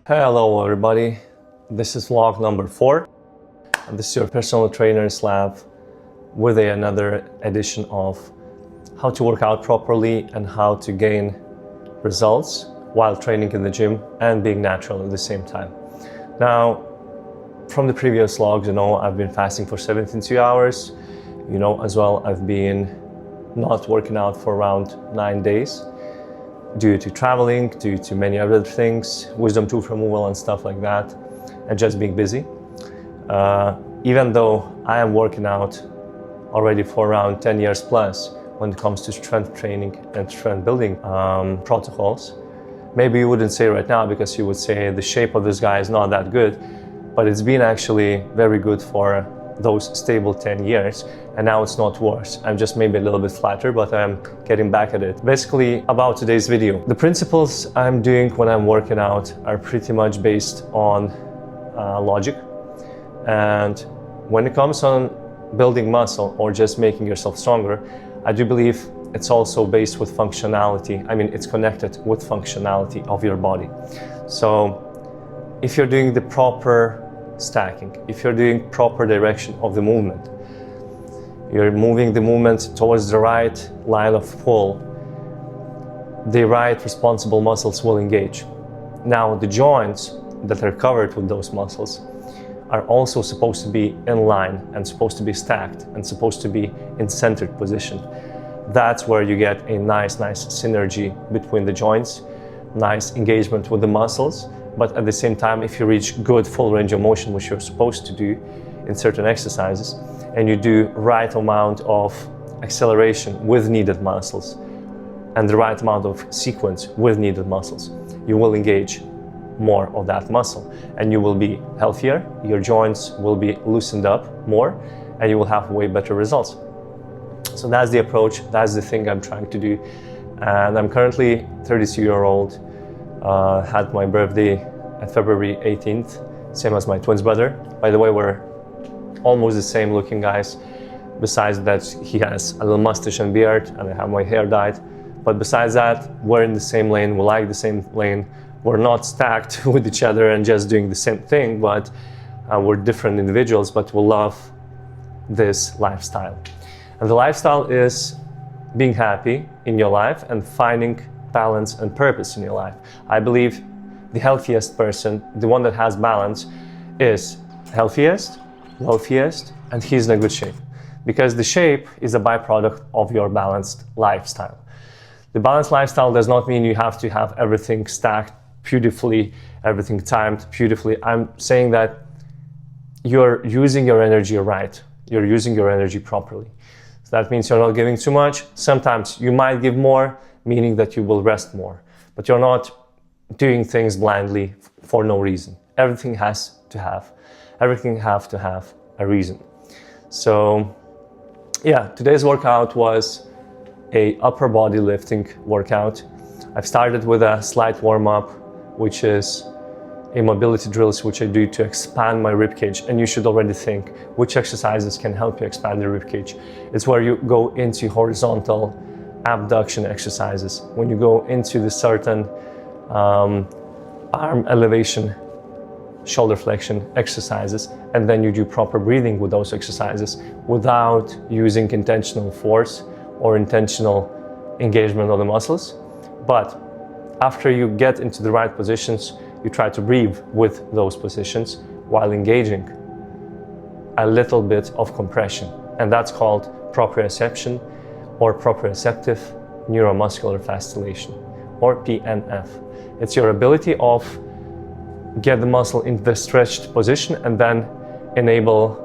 Hello everybody, this is vlog number 4 and this is your personal trainer's lab with another edition of how to work out properly and how to gain results while training in the gym and being natural at the same time. Now, from the previous vlogs, I've been fasting for 72 hours, as well I've been not working out for around 9 days. Due to traveling, due to many other things, wisdom tooth removal and stuff like that, and just being busy. Even though I am working out already for around 10 years plus when it comes to strength training and strength building protocols, maybe you wouldn't say right now because you would say the shape of this guy is not that good, but it's been actually very good for those stable 10 years, and now it's not worse. I'm just maybe a little bit flatter, but I'm getting back at it. Basically, about today's video, the principles I'm doing when I'm working out are pretty much based on logic, and when it comes on building muscle or just making yourself stronger, I do believe it's also based with functionality. I mean, it's connected with functionality of your body. So if you're doing the proper stacking, if you're doing proper direction of the movement, you're moving the movement towards the right line of pull, the right responsible muscles will engage. Now, the joints that are covered with those muscles are also supposed to be in line and supposed to be stacked and supposed to be in centered position. That's where you get a nice synergy between the joints, nice engagement with the muscles. But at the same time, if you reach good full range of motion, which you're supposed to do in certain exercises, and you do right amount of acceleration with needed muscles and the right amount of sequence with needed muscles, you will engage more of that muscle and you will be healthier, your joints will be loosened up more, and you will have way better results. So that's the approach, that's the thing I'm trying to do. And I'm currently 32-year-old. Had my birthday at February 18th, same as my twin brother. By the way, we're almost the same looking guys. Besides that, he has a little mustache and beard, and I have my hair dyed. But besides that, we're in the same lane, we like the same lane. We're not stacked with each other and just doing the same thing, but we're different individuals, but we love this lifestyle. And the lifestyle is being happy in your life and finding balance and purpose in your life. I believe the healthiest person, the one that has balance, is healthiest, wealthiest, and he's in a good shape. Because the shape is a byproduct of your balanced lifestyle. The balanced lifestyle does not mean you have to have everything stacked beautifully, everything timed beautifully. I'm saying that you're using your energy right. You're using your energy properly. So that means you're not giving too much. Sometimes you might give more, meaning that you will rest more, but you're not doing things blindly for no reason. Everything has to have a reason. So yeah, today's workout was a upper body lifting workout. I've started with a slight warm-up, which is a mobility drills which I do to expand my rib cage, and you should already think which exercises can help you expand the rib cage. It's where you go into horizontal abduction exercises, when you go into the certain arm elevation, shoulder flexion exercises, and then you do proper breathing with those exercises without using intentional force or intentional engagement of the muscles. But after you get into the right positions, you try to breathe with those positions while engaging a little bit of compression, and that's called proprioception or proprioceptive neuromuscular fasciculation, or PNF. It's your ability of get the muscle in the stretched position and then enable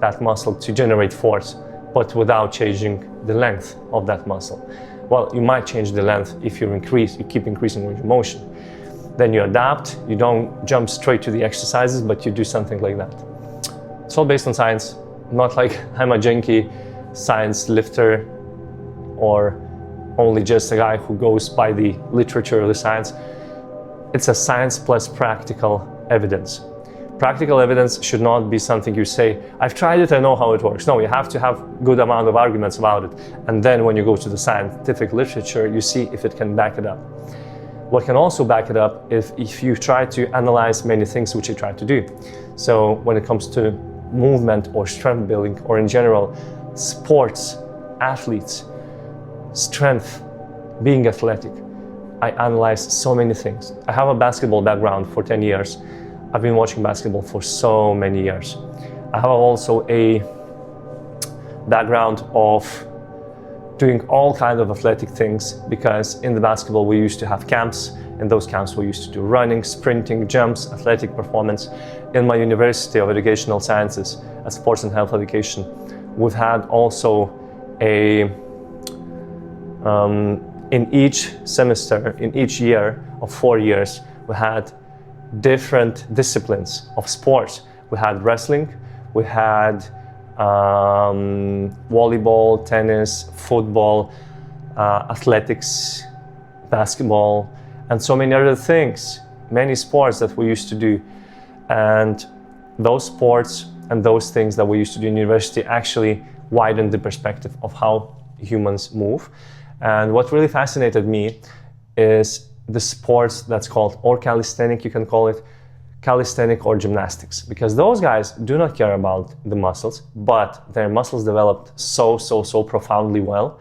that muscle to generate force, but without changing the length of that muscle. Well, you might change the length if you keep increasing range of motion. Then you adapt, you don't jump straight to the exercises, but you do something like that. It's all based on science, not like I'm a junkie science lifter or only just a guy who goes by the literature or the science. It's a science plus practical evidence. Practical evidence should not be something you say, I've tried it, I know how it works. No, you have to have good amount of arguments about it. And then when you go to the scientific literature, you see if it can back it up. What can also back it up if you try to analyze many things, which I try to do. So when it comes to movement or strength building, or in general, sports, athletes, strength, being athletic, I analyze so many things. I have a basketball background for 10 years. I've been watching basketball for so many years. I have also a background of doing all kinds of athletic things, because in the basketball we used to have camps. In those camps we used to do running, sprinting, jumps, athletic performance. In my University of Educational Sciences, Sports and Health Education, we've had also in each semester, in each year of 4 years, we had different disciplines of sports. We had wrestling, we had volleyball, tennis, football, athletics, basketball, and so many other things, many sports that we used to do. And those sports and those things that we used to do in university actually widened the perspective of how humans move. And what really fascinated me is the sports that's called, or calisthenic, you can call it calisthenic or gymnastics, because those guys do not care about the muscles, but their muscles developed so profoundly well.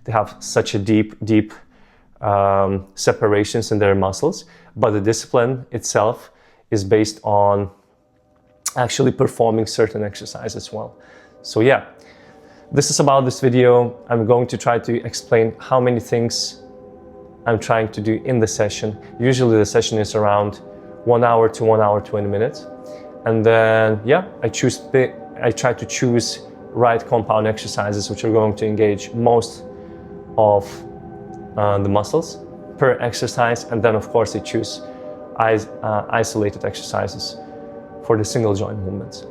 They have such a deep separations in their muscles, but the discipline itself is based on actually performing certain exercises as well. So yeah, this is about this video. I'm going to try to explain how many things I'm trying to do in the session. Usually the session is around 1 hour to 1 hour 20 minutes. And then, yeah, I try to choose right compound exercises which are going to engage most of the muscles per exercise. And then, of course, I choose isolated exercises for the single joint movements.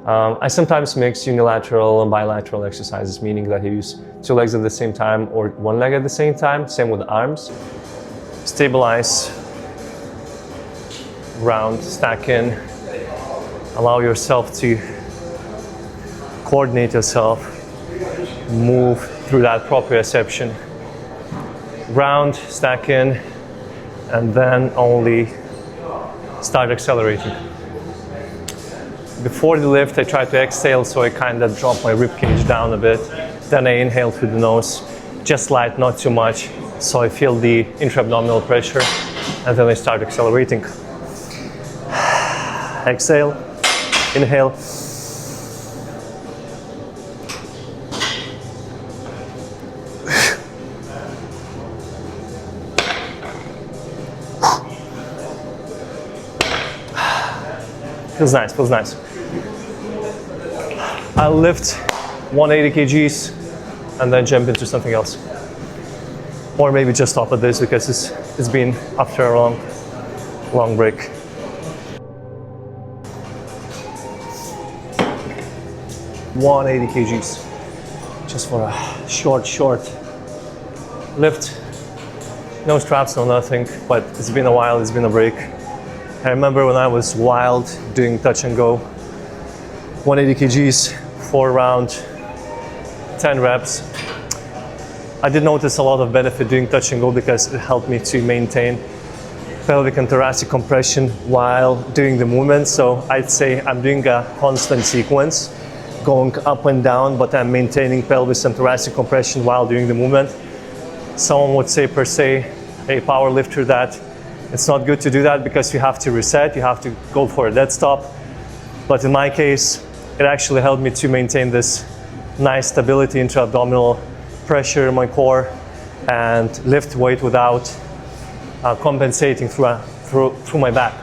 I sometimes mix unilateral and bilateral exercises, meaning that I use 2 legs at the same time or 1 leg at the same time. Same with the arms. Stabilize, round, stack in. Allow yourself to coordinate yourself, move through that proprioception. Round, stack in, and then only start accelerating. Before the lift, I try to exhale, so I kind of drop my rib cage down a bit. Then I inhale through the nose, just light, not too much, so I feel the intra-abdominal pressure, and then I start accelerating. Exhale, inhale. Feels nice, feels nice. I'll lift 180 kgs and then jump into something else. Or maybe just stop at this because it's been after a long break. $180 kgs, just for a short lift. No straps, no nothing, but it's been a while, it's been a break. I remember when I was wild doing touch and go, 180 kgs for around 10 reps. I did notice a lot of benefit doing touch and go because it helped me to maintain pelvic and thoracic compression while doing the movement. So I'd say I'm doing a constant sequence, going up and down, but I'm maintaining pelvis and thoracic compression while doing the movement. Someone would say, per se, a power lifter, that it's not good to do that because you have to reset, you have to go for a dead stop. But in my case, it actually helped me to maintain this nice stability, intra-abdominal pressure in my core, and lift weight without compensating through my back.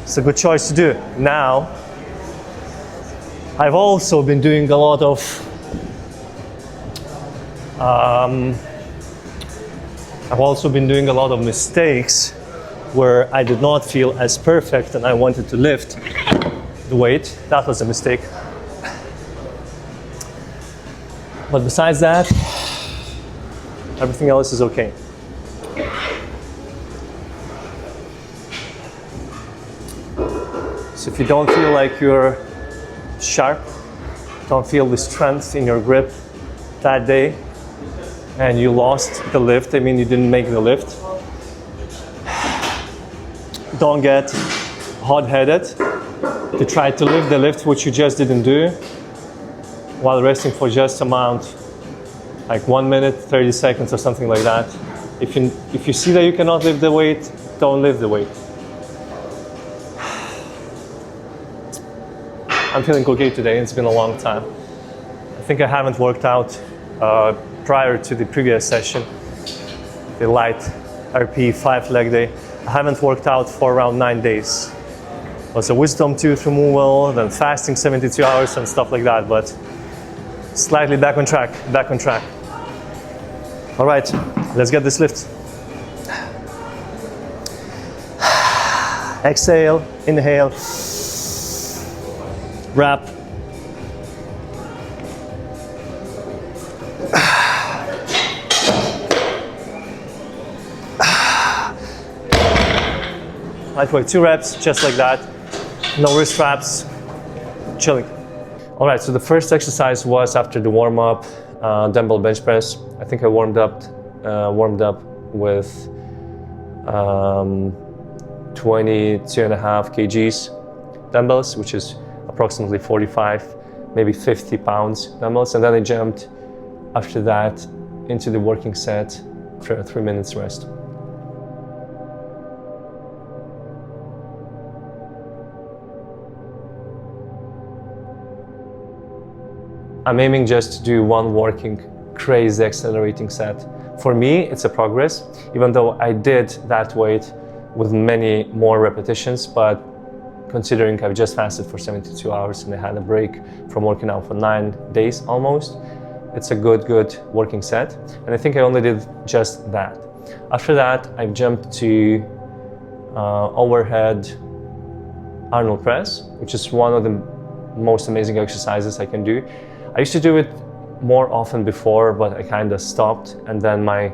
It's a good choice to do. Now, I've also been doing a lot of mistakes where I did not feel as perfect and I wanted to lift the weight. That was a mistake. But besides that, everything else is okay. So if you don't feel like you're sharp, don't feel the strength in your grip that day, and you lost the lift, I mean you didn't make the lift, don't get hot-headed to try to lift the lift which you just didn't do while resting for just amount like 1 minute, 30 seconds or something like that. If you see that you cannot lift the weight, don't lift the weight. I'm feeling okay today. It's been a long time. I think I haven't worked out prior to the previous session, the light RP 5 leg day. I haven't worked out for around 9 days. It was a wisdom tooth removal, then fasting 72 hours and stuff like that, but slightly back on track, back on track. All right, let's get this lift. Exhale, inhale, wrap. Lightweight 2 reps, just like that. No wrist straps, chilling. All right, so the first exercise was after the warm-up, dumbbell bench press. I think I warmed up with 22.5 kgs dumbbells, which is approximately 45, maybe 50 pounds dumbbells. And then I jumped after that into the working set for a 3 minutes rest. I'm aiming just to do one working, crazy accelerating set. For me, it's a progress, even though I did that weight with many more repetitions, but considering I've just fasted for 72 hours and I had a break from working out for 9 days almost, it's a good working set. And I think I only did just that. After that, I jumped to overhead Arnold press, which is one of the most amazing exercises I can do. I used to do it more often before, but I kind of stopped. And then my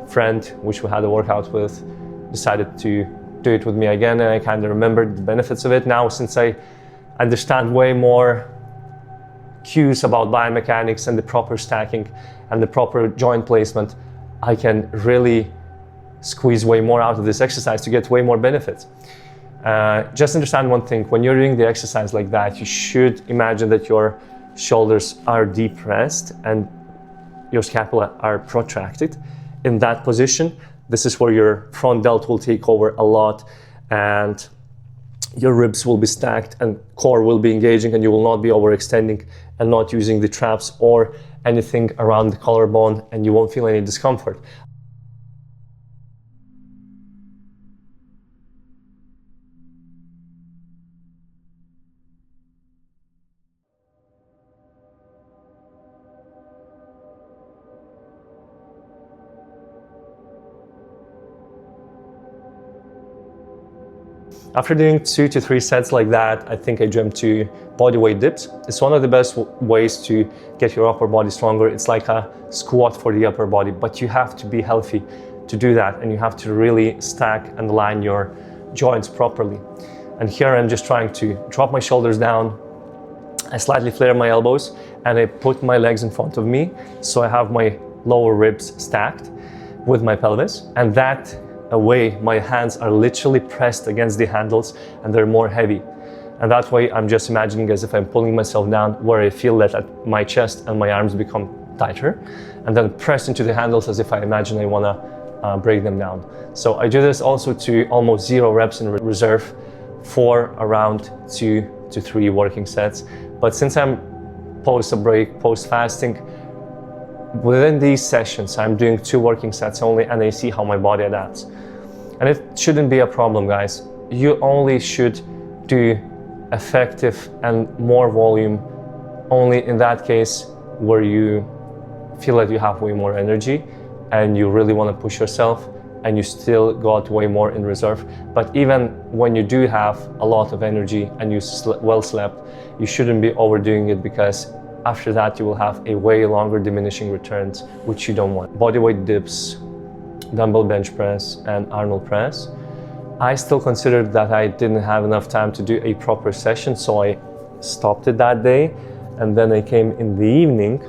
friend, which we had a workout with, decided to do it with me again. And I kind of remembered the benefits of it. Now, since I understand way more cues about biomechanics and the proper stacking and the proper joint placement, I can really squeeze way more out of this exercise to get way more benefits. Just understand one thing: when you're doing the exercise like that, you should imagine that your shoulders are depressed and your scapula are protracted. In that position, this is where your front delt will take over a lot and your ribs will be stacked and core will be engaging, and you will not be overextending and not using the traps or anything around the collarbone, and you won't feel any discomfort. After doing 2 to 3 sets like that, I think I jumped to bodyweight dips. It's one of the best ways to get your upper body stronger. It's like a squat for the upper body, but you have to be healthy to do that, and you have to really stack and align your joints properly. And here I'm just trying to drop my shoulders down. I slightly flare my elbows and I put my legs in front of me, so I have my lower ribs stacked with my pelvis, and that away, my hands are literally pressed against the handles and they're more heavy. And that way I'm just imagining as if I'm pulling myself down, where I feel that my chest and my arms become tighter, and then press into the handles as if I imagine I want to break them down. So I do this also to almost 0 reps in reserve for around 2 to 3 working sets. But since I'm post a break, post fasting, within these sessions, I'm doing 2 working sets only, and I see how my body adapts. And it shouldn't be a problem, guys. You only should do effective and more volume only in that case where you feel like you have way more energy and you really want to push yourself and you still got way more in reserve. But even when you do have a lot of energy and you well slept, you shouldn't be overdoing it, because after that you will have a way longer diminishing returns, which you don't want. Bodyweight dips, dumbbell bench press, and Arnold press. I still considered that I didn't have enough time to do a proper session, so I stopped it that day, and then I came in the evening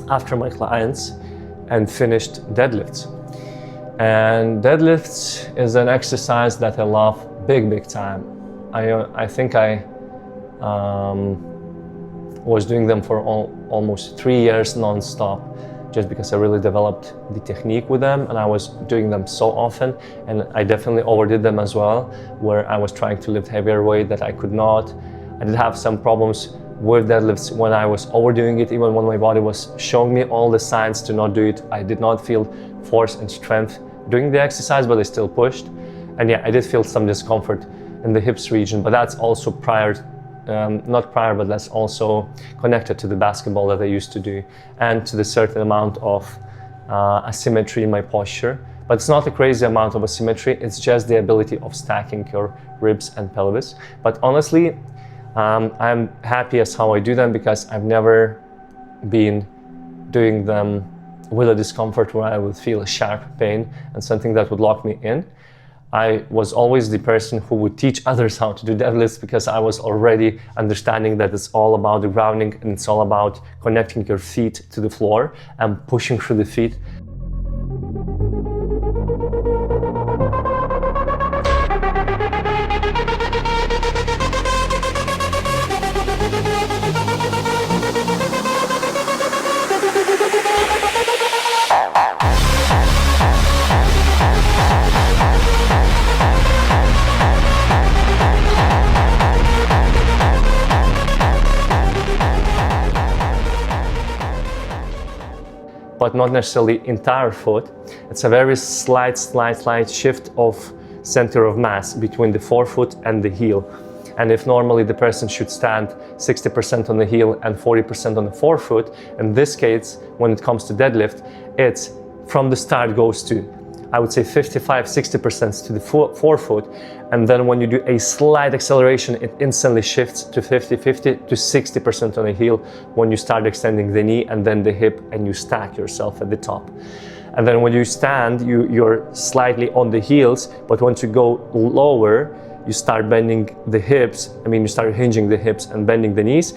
after my clients and finished deadlifts. And deadlifts is an exercise that I love big time. I think I was doing them for almost 3 years non-stop, just because I really developed the technique with them, and I was doing them so often, and I definitely overdid them as well, where I was trying to lift heavier weight that I could not. I did have some problems with deadlifts when I was overdoing it, even when my body was showing me all the signs to not do it. I did not feel force and strength doing the exercise, but I still pushed. And yeah, I did feel some discomfort in the hips region, but that's also not prior, but that's also connected to the basketball that I used to do and to the certain amount of asymmetry in my posture. But it's not a crazy amount of asymmetry, it's just the ability of stacking your ribs and pelvis. But honestly, I'm happy as how I do them, because I've never been doing them with a discomfort where I would feel a sharp pain and something that would lock me in. I was always the person who would teach others how to do deadlifts, because I was already understanding that it's all about the grounding and it's all about connecting your feet to the floor and pushing through the feet. But not necessarily entire foot. It's a very slight shift of center of mass between the forefoot and the heel. And if normally the person should stand 60% on the heel and 40% on the forefoot, in this case, when it comes to deadlift, it's from the start goes to, I would say 55-60% to the forefoot, and then when you do a slight acceleration, it instantly shifts to 50-50 to 60% on the heel when you start extending the knee and then the hip, and you stack yourself at the top. And then when you stand, you're slightly on the heels, but once you go lower, you start bending the hips. I mean, you start hinging the hips and bending the knees.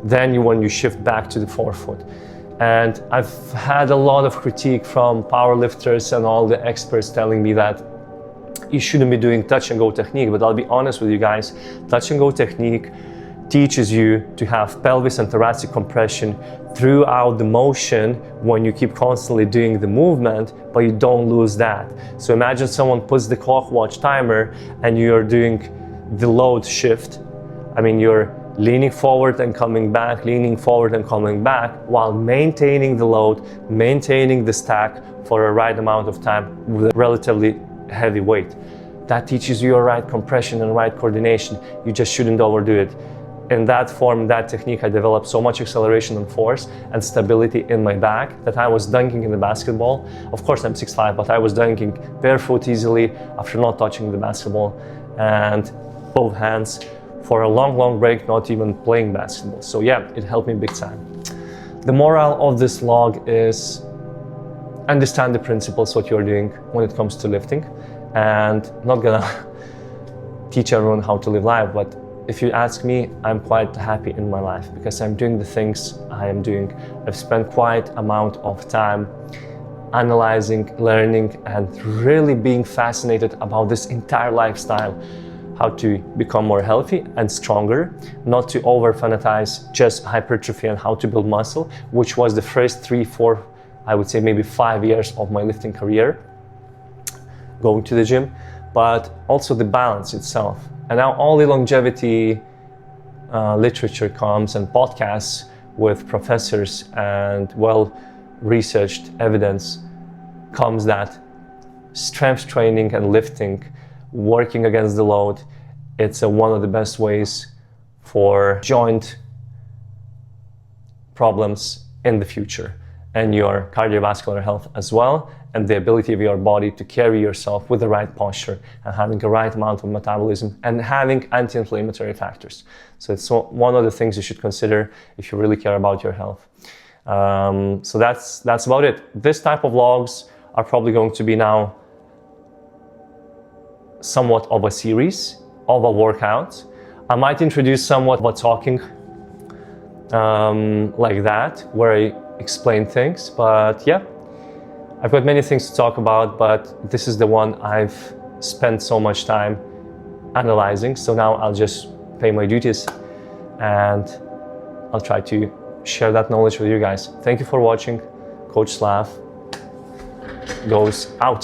Then when you shift back to the forefoot. And I've had a lot of critique from powerlifters and all the experts telling me that you shouldn't be doing touch and go technique, but I'll be honest with you guys, touch and go technique teaches you to have pelvis and thoracic compression throughout the motion when you keep constantly doing the movement, but you don't lose that. So imagine someone puts the clock watch timer and you're doing the load shift. I mean, you're leaning forward and coming back, leaning forward and coming back, while maintaining the load, maintaining the stack for a right amount of time with a relatively heavy weight. That teaches you a right compression and right coordination. You just shouldn't overdo it. In that form, that technique, I developed so much acceleration and force and stability in my back that I was dunking in the basketball. Of course, I'm 6'5", but I was dunking barefoot easily after not touching the basketball, and both hands for a long break, not even playing basketball. So yeah, it helped me big time. The moral of this vlog is understand the principles, what you're doing when it comes to lifting, and not gonna teach everyone how to live life, but if you ask me, I'm quite happy in my life because I'm doing the things I am doing. I've spent quite amount of time analyzing, learning, and really being fascinated about this entire lifestyle. How to become more healthy and stronger, not to over-fanatize just hypertrophy and how to build muscle, which was the first 3-4, I would say maybe 5 years of my lifting career, going to the gym, but also the balance itself. And now all the longevity literature comes and podcasts with professors and well-researched evidence comes that strength training and lifting, working against the load, it's one of the best ways for joint problems in the future and your cardiovascular health as well, and the ability of your body to carry yourself with the right posture and having the right amount of metabolism and having anti-inflammatory factors. So it's one of the things you should consider if you really care about your health. So that's about it. This type of vlogs are probably going to be now somewhat of a series of a workout. I might introduce somewhat of a talking like that, where I explain things, but yeah, I've got many things to talk about, but this is the one I've spent so much time analyzing. So now I'll just pay my duties and I'll try to share that knowledge with you guys. Thank you for watching. Coach Slav goes out.